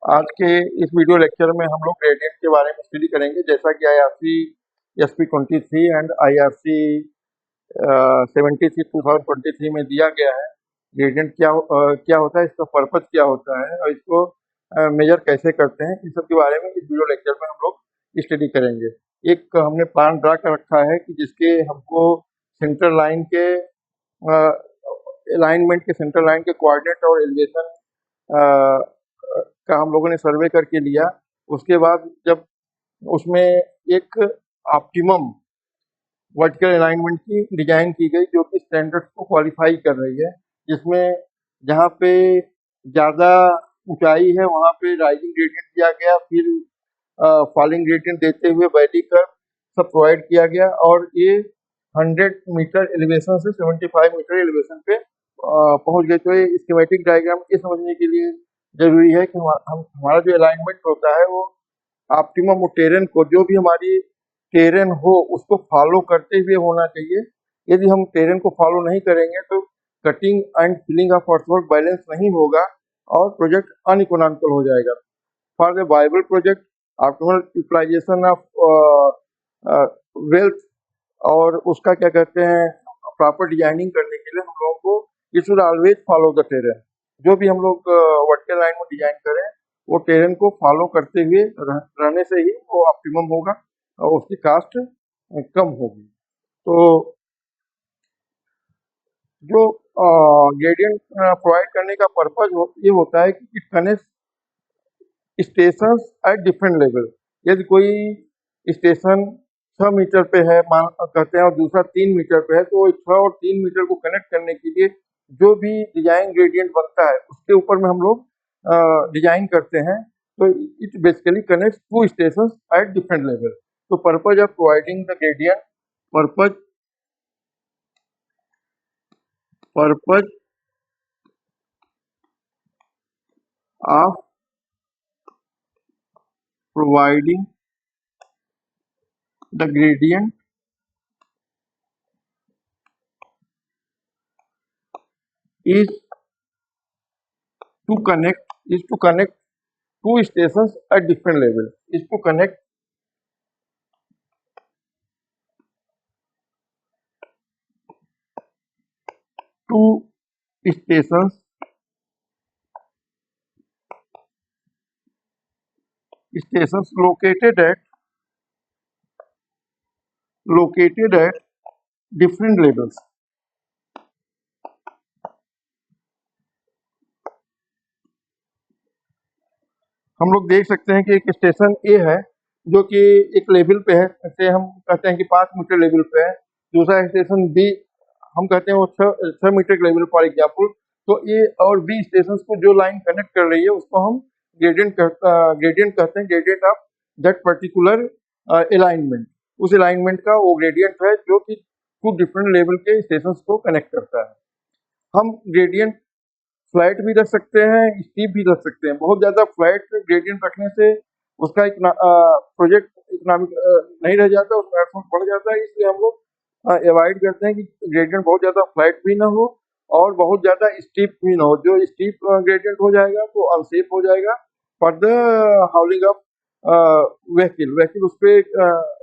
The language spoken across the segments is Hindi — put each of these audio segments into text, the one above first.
आज के इस वीडियो लेक्चर में हम लोग ग्रेडियंट के बारे में स्टडी करेंगे। जैसा कि IRC SP23 एंड IRC 73 2023 में दिया गया है, ग्रेडियंट क्या होता है, इसका पर्पज क्या होता है और इसको मेजर कैसे करते हैं, इन सब के बारे में इस वीडियो लेक्चर में हम लोग स्टडी करेंगे। एक हमने प्लान ड्रा कर रखा है कि जिसके हमको सेंट्रल लाइन के अलाइनमेंट के सेंट्रल लाइन के कोऑर्डिनेट और एलिवेशन का हम लोगों ने सर्वे करके लिया। उसके बाद जब उसमें एक ऑप्टिमम वर्टिकल अलाइनमेंट की डिजाइन की गई जो कि स्टैंडर्ड्स को क्वालिफाई कर रही है, जिसमें जहाँ पे ज़्यादा ऊंचाई है वहाँ पे राइजिंग ग्रेडियंट दिया गया, फिर फॉलिंग ग्रेडियंट देते हुए वैली कर्व सब प्रोवाइड किया गया और ये 100 मीटर एलिवेशन से 75 मीटर एलिवेशन पे पहुंच गए। तो ये स्कीमेटिक डायग्राम ये समझने के लिए जरूरी है कि हमारा जो अलाइनमेंट होता है वो ऑप्टिमम टेरेन को, जो भी हमारी टेरेन हो उसको फॉलो करते हुए होना चाहिए। यदि हम टेरेन को फॉलो नहीं करेंगे तो cutting and filling of earthwork balance नहीं होगा और प्रोजेक्ट अनइकोनॉमिकल हो जाएगा। For the viable project, optimal utilisation of wealth और उसका क्या कहते हैं प्रॉपर डिजाइनिंग करने के लिए हम लोगों को we should always follow the terrain. जो भी हम लोग वर्टिकल लाइन में डिजाइन करें वो टेरेन को फॉलो करते हुए रहने से ही वो ऑप्टिमम होगा और उसकी कास्ट कम होगी। तो जो ग्रेडियंट प्रोवाइड करने का पर्पज ये होता है कि it connect station at different level. यदि कोई स्टेशन 6 मीटर पे है कहते हैं और दूसरा 3 मीटर पे है, तो 6 और 3 मीटर को कनेक्ट करने के लिए जो भी डिजाइन ग्रेडियंट बनता है उसके ऊपर में हम लोग डिजाइन करते हैं। तो it basically connects to station at different level. तो purpose of providing the gradient, purpose of providing the gradient is to connect two stations at different level, is to connect two stations located at different levels। हम लोग देख सकते हैं कि एक स्टेशन ए है जो कि एक लेवल पे है, जैसे हम कहते हैं कि 5 मीटर लेवल पे है। दूसरा स्टेशन बी हम कहते हैं वो 6 मीटर के लेवल फॉर एग्जाम्पल। तो ए और बी स्टेशन को जो लाइन कनेक्ट कर रही है उसको हम ग्रेडियंट कहते हैं, gradient of that particular alignment. उस अलाइनमेंट का वो ग्रेडियंट है जो कि 2 डिफरेंट लेवल के स्टेशन को कनेक्ट करता है। हम ग्रेडियंट फ्लैट भी रख सकते हैं, स्टीप भी रख सकते हैं। बहुत ज़्यादा फ्लैट ग्रेडियंट रखने से उसका प्रोजेक्ट इकोनॉमिक नहीं रह जाता, उसका एफर्ट बढ़ जाता है। इसलिए हम लोग अवॉइड करते हैं कि ग्रेडियंट बहुत ज़्यादा फ्लैट भी ना हो और बहुत ज़्यादा स्टीप भी ना हो। जो स्टीप ग्रेडियंट हो जाएगा तो अनसेफ हो जाएगा फॉर द हाउलिंग ऑफ व्हीकल। उस पर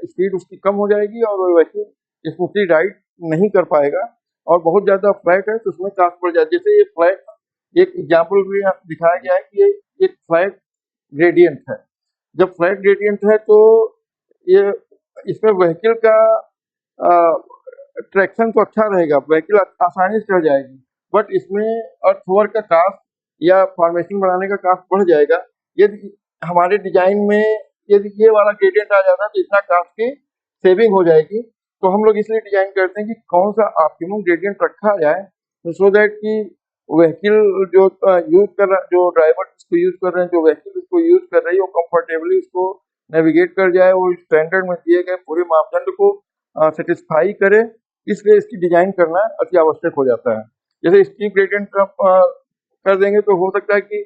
स्पीड उसकी कम हो जाएगी और व्हीकल स्मूथली राइड नहीं कर पाएगा। और बहुत ज़्यादा फ्लैट है तो उसमें कास्ट पड़ जाए। जैसे ये फ्लैट एक एग्जाम्पल भी दिखाया गया है कि ये एक फ्लैट ग्रेडियंट है। जब फ्लैट ग्रेडियंट है तो ये इसमें व्हीकल का ट्रैक्शन तो अच्छा रहेगा, व्हीकल आसानी से चढ़ जाएगी, बट इसमें अर्थवर्क का कास्ट या फॉर्मेशन बनाने का कास्ट बढ़ जाएगा। यदि हमारे डिजाइन में यदि ये वाला ग्रेडियंट आ जाता है तो इतना कास्ट की सेविंग हो जाएगी। तो हम लोग इसलिए डिजाइन करते हैं कि कौन सा ऑप्टिमम ग्रेडियंट रखा जाए सो दैट कि व्हीकल जो यूज कर रहा, जो ड्राइवर इसको यूज कर रहे हैं, जो व्हीकल इसको यूज कर रही है वो कंफर्टेबली उसको नेविगेट कर जाए, वो स्टैंडर्ड में दिए गए पूरे मापदंड को सेटिस्फाई करे। इसलिए इसकी डिजाइन करना अति आवश्यक हो जाता है। जैसे स्टीप ग्रेडियंट कर देंगे तो हो सकता है कि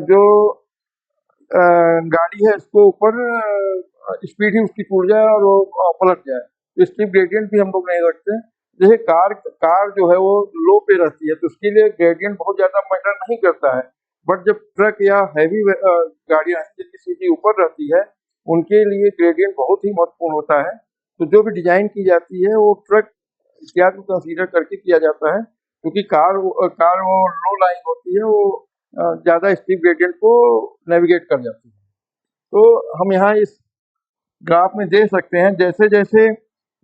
जो गाड़ी है इसको ऊपर स्पीड ही उसकी टूट जाए और वो पलट जाए। तो स्टीप ग्रेडियंट भी हम लोग नहीं रखते। जैसे कार जो है वो लो पे रहती है तो उसके लिए ग्रेडियंट बहुत ज्यादा मैटर नहीं करता है। बट जब ट्रक या हैवी गाड़ियां हैं जिनकी सीधी ऊपर रहती है, उनके लिए ग्रेडियंट बहुत ही महत्वपूर्ण होता है। तो जो भी डिजाइन की जाती है वो ट्रक इत्यादि को कंसीडर करके किया जाता है, क्योंकि कार वो लो लाइन होती है, वो ज्यादा स्टीप ग्रेडियंट को नेविगेट कर जाती है। तो हम यहाँ इस ग्राफ में देख सकते हैं, जैसे जैसे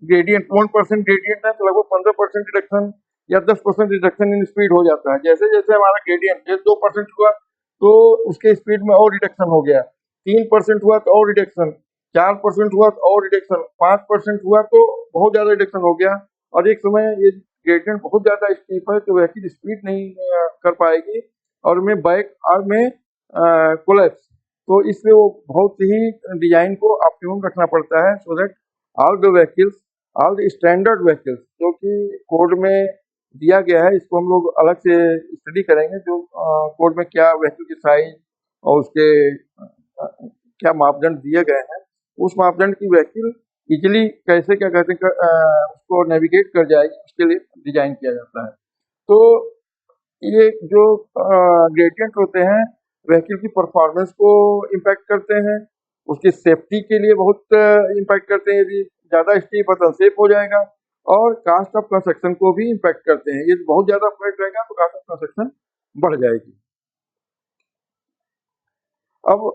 ग्रेडियंट 1% ग्रेडियंट है तो लगभग 15% रिडक्शन या 10% रिडक्शन इन स्पीड हो जाता है। जैसे जैसे हमारा ग्रेडियंट जैसे 2% हुआ तो उसके स्पीड में और रिडक्शन हो गया, 3% हुआ तो और रिडक्शन, 4% हुआ तो और रिडक्शन, 5% हुआ तो बहुत ज्यादा रिडक्शन हो गया। और एक समय ये ग्रेडियंट बहुत ज्यादा स्टीप है तो व्हीकल स्पीड नहीं कर पाएगी और में बैक और में कोलैप्स। तो इसलिए वो बहुत ही डिजाइन को ऑप्टिमम रखना पड़ता है, so that all the vehicles, all the standard vehicles जो कि कोड में दिया गया है, इसको हम लोग अलग से स्टडी करेंगे, जो कोड में क्या व्हीकल की साइज और उसके क्या मापदंड दिए गए हैं, उस मापदंड की व्हीकल इजिली कैसे क्या कहते हैं उसको नेविगेट कर जाएगी, उसके लिए डिजाइन किया जाता है। तो ये जो ग्रेडियंट होते हैं व्हीकल की परफॉर्मेंस को इम्पैक्ट करते हैं, उसकी सेफ्टी के लिए बहुत इम्पैक्ट करते हैं, यदि ज़्यादा स्टीप है तो अनसेफ हो जाएगा, और कास्ट ऑफ कंस्ट्रक्शन को भी इम्पैक्ट करते हैं। यदि बहुत ज़्यादा फ्लैट रहेगा तो कास्ट ऑफ कंस्ट्रक्शन बढ़ जाएगी। अब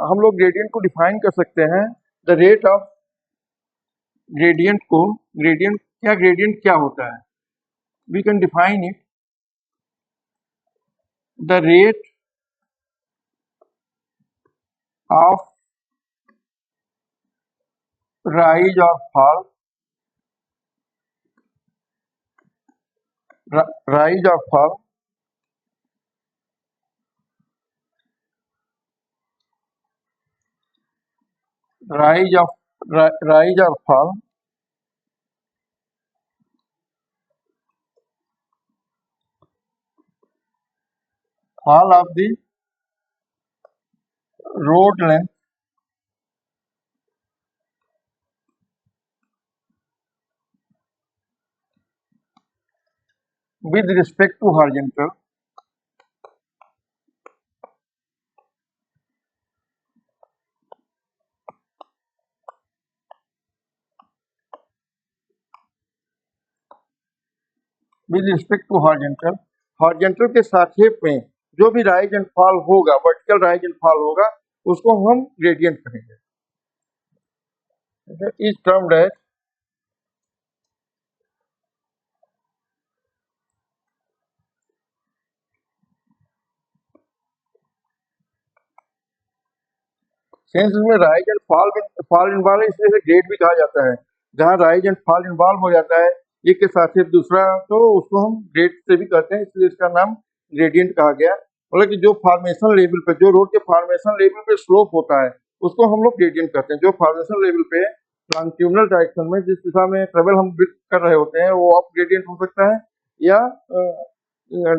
हम लोग ग्रेडियंट को डिफाइन कर सकते हैं, द रेट ऑफ ग्रेडियंट क्या होता है, we can define it, the rate of rise or fall, rise or fall, rise of rise or fall of the road length with respect to horizontal horizontal के सापेक्ष में जो भी राइज एंड फॉल होगा, वर्टिकल राइज एंड फॉल होगा, उसको हम ग्रेडियंट कहेंगे। इस टर्म एज सेंस में राइज एंड फॉल इन्वॉल्व, इसलिए से ग्रेड भी कहा जाता है। जहाँ राइज एंड फॉल इन्वॉल्व हो जाता है एक के साथ ही दूसरा, तो उसको हम ग्रेड से भी कहते हैं, इसलिए इसका नाम ग्रेडियंट कहा गया। मतलब कि जो फॉर्मेशन लेवल पे, जो रोड के फॉर्मेशन लेवल पे स्लोप होता है, उसको हम लोग ग्रेडियंट कहते हैं। जो फॉर्मेशन लेवल पे लॉन्गिट्यूडनल डायरेक्शन में जिस दिशा में ट्रेवल हम कर रहे होते हैं, वो अप ग्रेडियंट हो सकता है या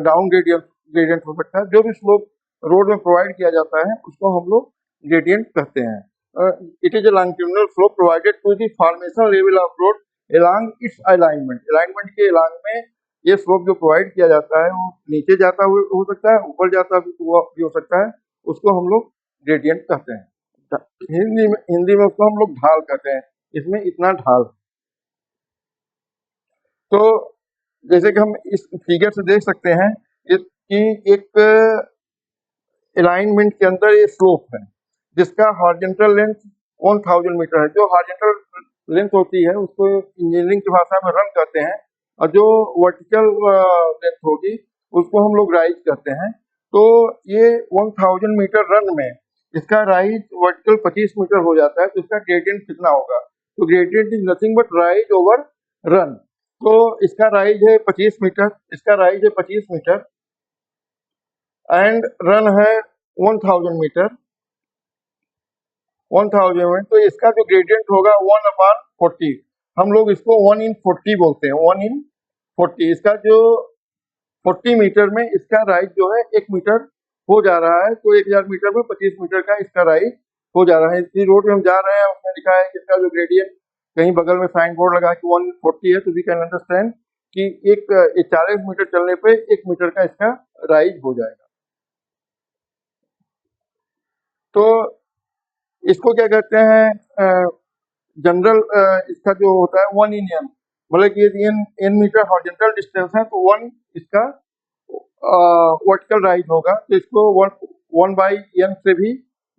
डाउन ग्रेडियंट हो सकता है। जो भी स्लोप रोड में प्रोवाइड किया जाता है उसको हम लोग ग्रेडियंट कहते हैं। It is a longitudinal flow provided to the formation level of road along its alignment के अलांग में ये स्लोप जो प्रोवाइड किया जाता है वो नीचे जाता हुआ हो सकता है, ऊपर जाता भी हो सकता है, उसको हम लोग ग्रेडियंट कहते हैं। हिंदी में उसको हम लोग ढाल कहते हैं, इसमें इतना ढाल। तो जैसे कि हम इस फिगर से देख सकते हैं कि एक अलाइनमेंट के अंदर ये स्लोप है जिसका हॉरिजॉन्टल लेंथ 1000 मीटर है। जो हॉरिजॉन्टल लेंथ होती है उसको इंजीनियरिंग की भाषा में रन कहते हैं, और जो वर्टिकल लेंथ होगी उसको हम लोग राइज कहते हैं। तो ये 1000 मीटर रन में इसका राइज वर्टिकल 25 मीटर हो जाता है, तो इसका ग्रेडियंट कितना होगा? तो gradient is nothing but rise over run. तो इसका राइज है 25 मीटर, इसका राइज है 25 मीटर एंड रन है 1000 मीटर, 1000 मीटर, तो इसका जो ग्रेडियंट होगा 1/40। हम लोग इसको 1/40 बोलते हैं, 1/40। इसका जो 40 मीटर में इसका राइज जो है 1 मीटर हो जा रहा है, तो 1000 मीटर में 25 मीटर का इसका राइज हो जा रहा है। इसी रोड में हम जा रहे हैं, उसमें लिखा है कि इसका जो ग्रेडियंट, कहीं बगल में साइन बोर्ड लगा कि 140 है, तो वी कैन अंडरस्टैंड कि 40 मीटर चलने पे 1 मीटर का इसका राइज हो जाएगा। तो इसको क्या कहते हैं, जनरल इसका जो होता है 1 in n, मतलब कि यदि n मीटर हॉरिजॉन्टल डिस्टेंस है तो 1 इसका वर्टिकल राइज होगा, तो इसको 1/n से भी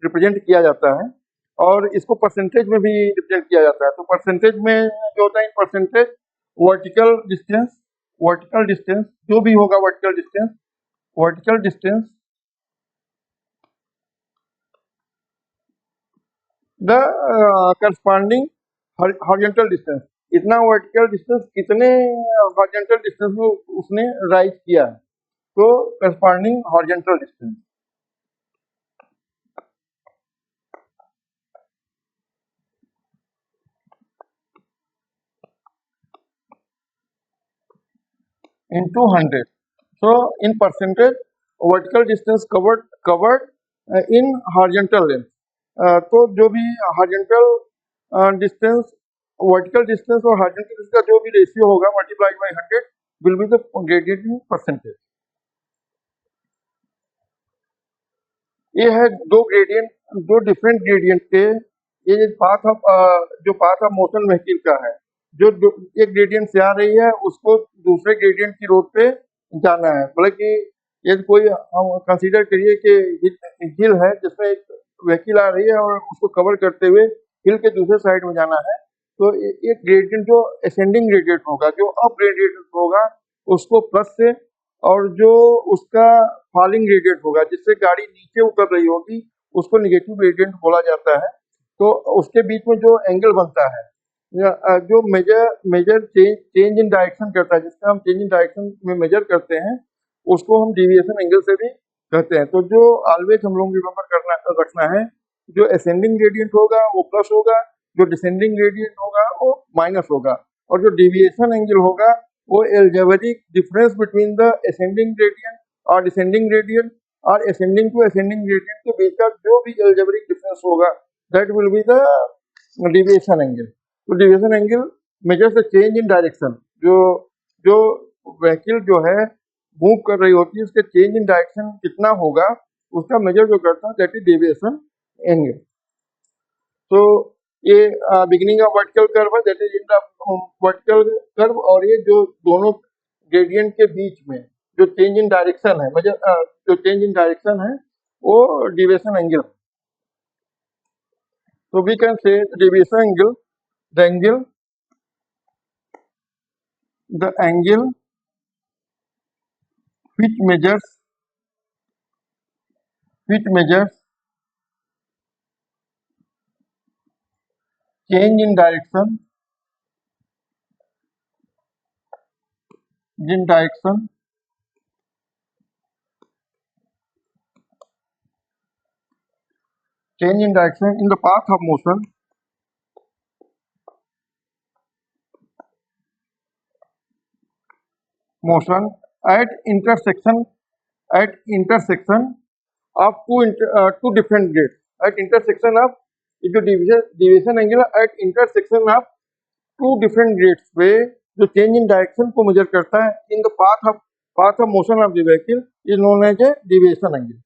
रिप्रेजेंट किया जाता है और इसको परसेंटेज में भी रिप्रेजेंट किया जाता है। तो परसेंटेज में जो होता है, परसेंटेज वर्टिकल डिस्टेंस जो भी होगा, vertical distance the corresponding horizontal distance, इतना वर्टिकल डिस्टेंस कितने हॉरिजॉन्टल डिस्टेंस में उसने राइज किया है, तो corresponding horizontal distance. into 100, so in percentage vertical distance covered in horizontal length, तो जो भी हॉरिजॉन्टल डिस्टेंस, वर्टिकल डिस्टेंस और हॉरिजॉन्टल डिस्टेंस का जो भी रेशियो होगा multiplied by 100 will be the gradient in percentage. ये है दो डिफरेंट ग्रेडियंट के, ये पाथ ऑफ मोशन व्हीकल का है, जो एक ग्रेडियंट से आ रही है उसको दूसरे ग्रेडियंट की रोड पे जाना है। मतलब कि यदि कोई कंसीडर करिए कि हिल है जिसमें एक व्हीकल आ रही है और उसको कवर करते हुए हिल के दूसरे साइड में जाना है, तो एक ग्रेडियंट जो असेंडिंग ग्रेडियंट होगा, जो अप ग्रेडियंट होगा उसको प्लस से, और जो उसका फॉलिंग ग्रेडियंट होगा जिससे गाड़ी नीचे उतर रही होगी उसको निगेटिव ग्रेडियंट बोला जाता है। तो उसके बीच में जो एंगल बनता है, जो मेजर चेंज इन डायरेक्शन करता है, जिसका हम चेंज इन डायरेक्शन में मेजर करते हैं, उसको हम डिविएशन एंगल से भी कहते हैं। तो जो ऑलवेज हम लोग रिमेम्बर रखना है, जो असेंडिंग ग्रेडियंट होगा वो प्लस होगा, जो डिसेंडिंग ग्रेडियंट होगा वो माइनस होगा, और जो डिविएशन एंगल होगा वो algebraic difference between the ascending gradient और डिसेंडिंग ग्रेडियंट और असेंडिंग टू असेंडिंग ग्रेडियंट के बीच का जो भी एल्जेब्रिक डिफरेंस होगा, that will be the deviation angle. तो deviation angle measures the change in direction, जो जो व्हीकल जो है मूव कर रही होती है उसके चेंज इन डायरेक्शन कितना होगा उसका मेजर जो करता है, दैट इज डिविएशन एंगल। तो ये बिगिनिंग ऑफ वर्टिकल कर्व है, that is in the vertical curve, और ये जो दोनों ग्रेडियंट के बीच में जो चेंज इन डायरेक्शन है, जो चेंज इन डायरेक्शन है वो डिविएशन एंगल। तो we can say deviation angle, the angle which measures change in direction in the path of motion at intersection of two different grades, at intersection of जो deviation angle at intersection of two different grades पे जो चेंज इन डायरेक्शन को मेजर करता है in the path of motion of the vehicle is known as a deviation angle.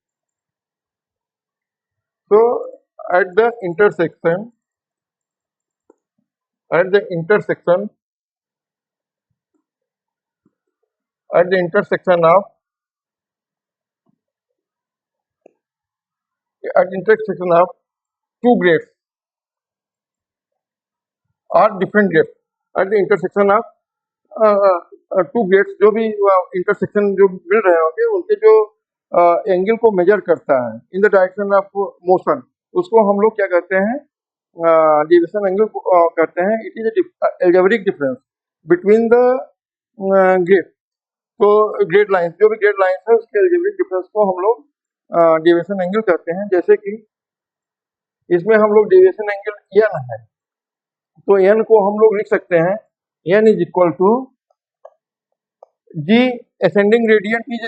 So at the intersection of two grades or different grades, at the intersection of two grades, जो भी इंटरसेक्शन जो मिल रहे होंगे उनके जो एंगल को मेजर करता है in the direction of motion, उसको हम लोग क्या कहते हैं, डिविएशन एंगल कहते हैं। It is algebraic difference between the grade, तो ग्रेड लाइन, जो भी ग्रेड लाइन है उसके एल्जेब्रिक डिफरेंस को हम लोग डिविएशन एंगल कहते हैं। जैसे कि इसमें हम लोग डिविएशन एंगल एन है, तो एन को हम लोग लिख सकते हैं, N is equal to G ascending gradient is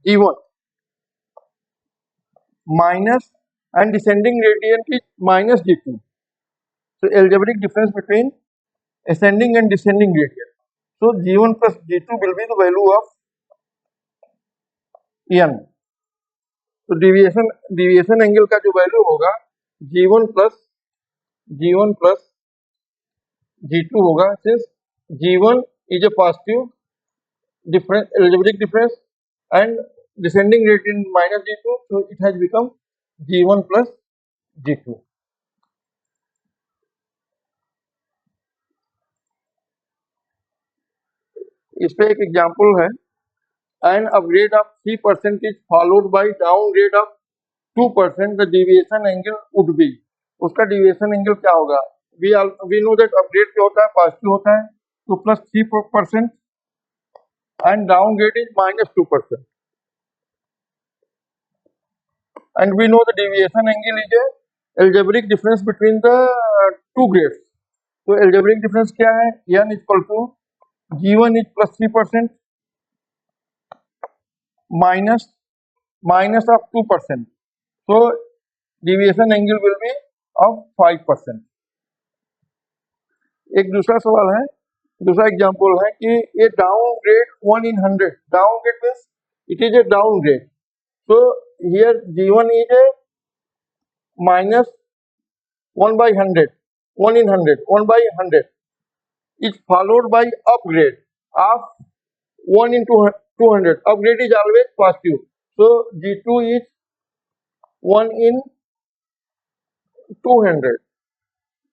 जी1 minus and descending gradient is minus जी2। So algebraic difference between ascending and descending gradient. So G1 plus G2 will be the value of n. तो डिविएशन एंगल का जो वैल्यू होगा G1 प्लस G2 होगा, since G1 is a positive difference, algebraic difference, and descending gradient minus G2, so it has become G1 plus G2. इस पे एक एग्जाम्पल है, an upgrade of 3% is followed by downgrade of 2%, the deviation angle would be, उसका deviation angle क्या होगा? We know that upgrade क्या होता है, पॉजिटिव होता है, तो plus 3% and downgrade is minus 2%. And we know the deviation angle is a algebraic difference between the two grades. तो algebraic difference क्या है? n equal to G1 is plus 3% minus of 2%. So deviation angle will be of 5%. एक दूसरा सवाल है, दूसरा एग्जाम्पल है कि ये downgrade 1 in 100. Downgrade means it is a downgrade. So here G1 is a minus 1 by 100, 1 in 100, 1 by 100 is followed by upgrade of 1 into 200. Upgrade is always positive. So G2 is 1 in 200.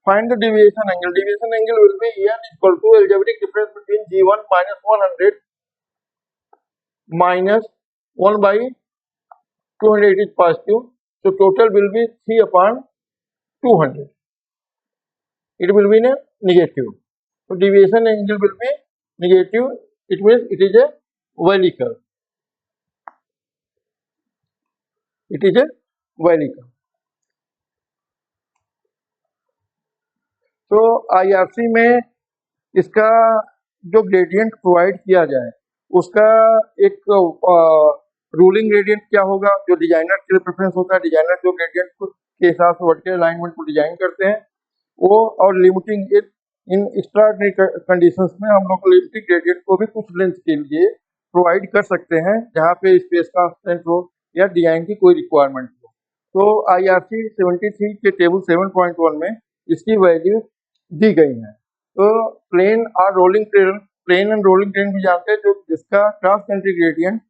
Find the deviation angle. Deviation angle will be n equal to algebraic difference between G1 minus 100 minus 1 by 200 is positive. So total will be 3 upon 200. It will be a negative. So deviation angle will be negative. It means it is a valley curve. It is a valley curve. तो IRC में इसका जो ग्रेडियंट प्रोवाइड किया जाए उसका एक रूलिंग ग्रेडियंट क्या होगा, जो डिजाइनर के लिए प्रेफरेंस होता है, डिजाइनर जो ग्रेडियंट के हिसाब से वर्टिकल अलाइनमेंट को डिजाइन करते हैं वो, और लिमिटिंग इन एक्स्ट्राऑर्डिनरी कंडीशंस में हम लोग लिमिटिंग ग्रेडियंट को भी कुछ लेंथ के लिए प्रोवाइड कर सकते हैं जहाँ पे स्पेस कांस्टेंट हो या डिजाइन की कोई रिक्वायरमेंट हो। तो IRC 73 के टेबल 7.1 में इसकी वैल्यू दी गई है। तो प्लेन और rolling terrain, plain and rolling terrain भी जानते हैं, जो जिसका क्रॉस कंट्री ग्रेडियंट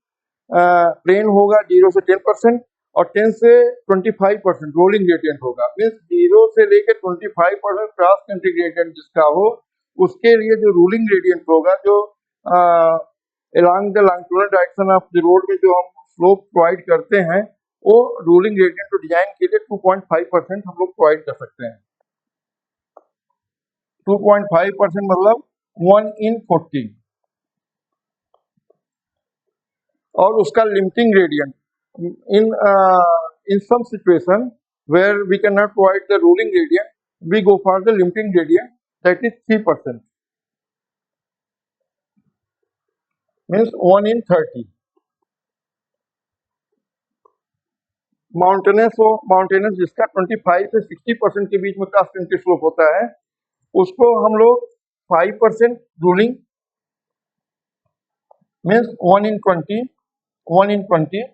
प्लेन होगा 0 से 10% और 10 से 25% रोलिंग ग्रेडियंट होगा। मीन्स 0 से लेकर 25% क्रॉस कंट्री ग्रेडियंट जिसका हो उसके लिए जो रूलिंग ग्रेडियंट होगा, जो along the longitudinal direction of the road में जो हम स्लोप प्रोवाइड करते हैं, वो रूलिंग ग्रेडियंट को डिजाइन के लिए 2.5% हम लोग प्रोवाइड कर सकते हैं। 2.5% मतलब 1 in 40, और उसका limiting gradient in some situation where we cannot provide the ruling gradient, we go for the limiting gradient, that is 3%, means 1 in 30. Mountainous जिसका 25 से 60% के बीच में क्रॉस कंट्री स्लोप होता है, उसको हम लोग 5% रूलिंग मीन्स 1 in 20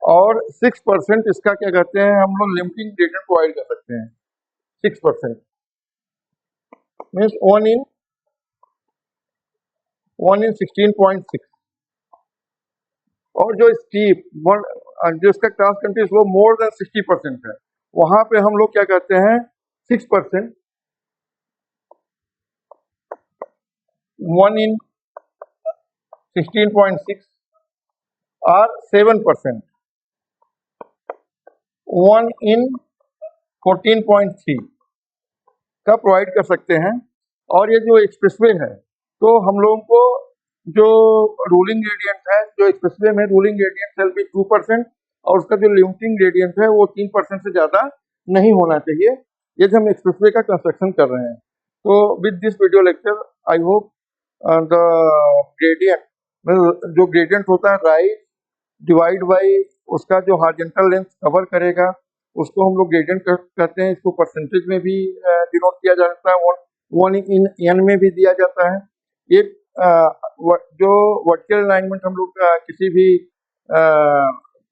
और 6% इसका क्या कहते हैं हम लोग लिमिटिंग ग्रेडियंट प्रोवाइड कर सकते हैं। 6% मीन्स 1 in 16.6। और जो स्टीप जिसका cross country slope more than 60% है, वहां पे हम लोग क्या कहते हैं 6%, 1 in 16.6 और 7%, 1 in 14.3 का प्रोवाइड कर सकते हैं। और ये जो एक्सप्रेसवे है, तो हम लोगों को जो रूलिंग ग्रेडियंट है, जो एक्सप्रेसवे में रूलिंग ग्रेडियंट विल बी 2% और उसका जो लिमिटिंग ग्रेडियंट है वो 3% से ज़्यादा नहीं होना चाहिए, यदि हम एक्सप्रेसवे का कंस्ट्रक्शन कर रहे हैं। तो with this video lecture I hope the gradient, जो ग्रेडियंट होता है राइज डिवाइड बाई उसका जो हॉरिजॉन्टल लेंथ कवर करेगा उसको हम लोग ग्रेडियंट कहते हैं। इसको परसेंटेज में भी डिनोट किया जा सकता है, 1 in n में भी दिया जाता है। ये जो वर्टिकल अलाइनमेंट हम लोग किसी भी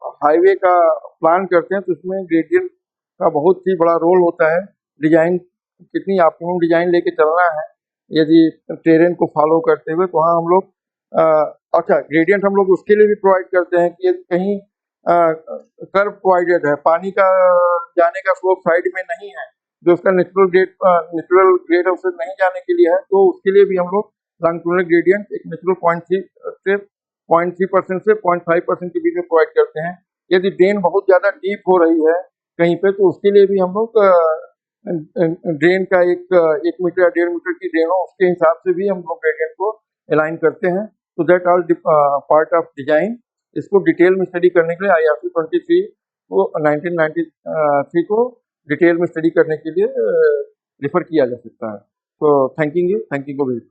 हाईवे का प्लान करते हैं तो उसमें ग्रेडियंट का बहुत ही बड़ा रोल होता है। डिजाइन कितनी ऑप्टिमम डिजाइन लेके चलना है यदि टेरेन को फॉलो करते हुए, तो हाँ हम लोग अच्छा ग्रेडियंट हम लोग उसके लिए भी प्रोवाइड करते हैं कि यदि कहीं कर्व प्रोवाइडेड है, पानी का जाने का स्लोप साइड में नहीं है, जो उसका नेचुरल ग्रेड है उसे नहीं जाने के लिए है, तो उसके लिए भी हम लोग लॉन्गिट्यूडनल ग्रेडियंट एक नेचुरल 0.3% से 0.5% के बीच में प्रोवाइड करते हैं। यदि ड्रेन बहुत ज़्यादा डीप हो रही है कहीं पे, तो उसके लिए भी हम लोग ड्रेन का 1 मीटर या 1.5 मीटर की ड्रेन हो उसके हिसाब से भी हम लोग ग्रेडियंट को अलाइन करते हैं। तो that all part of design. इसको डिटेल में स्टडी करने के लिए IRC 23 को 1993 को डिटेल में स्टडी करने के लिए रेफर किया जा सकता है। तो थैंकिंग यू वेरी मच।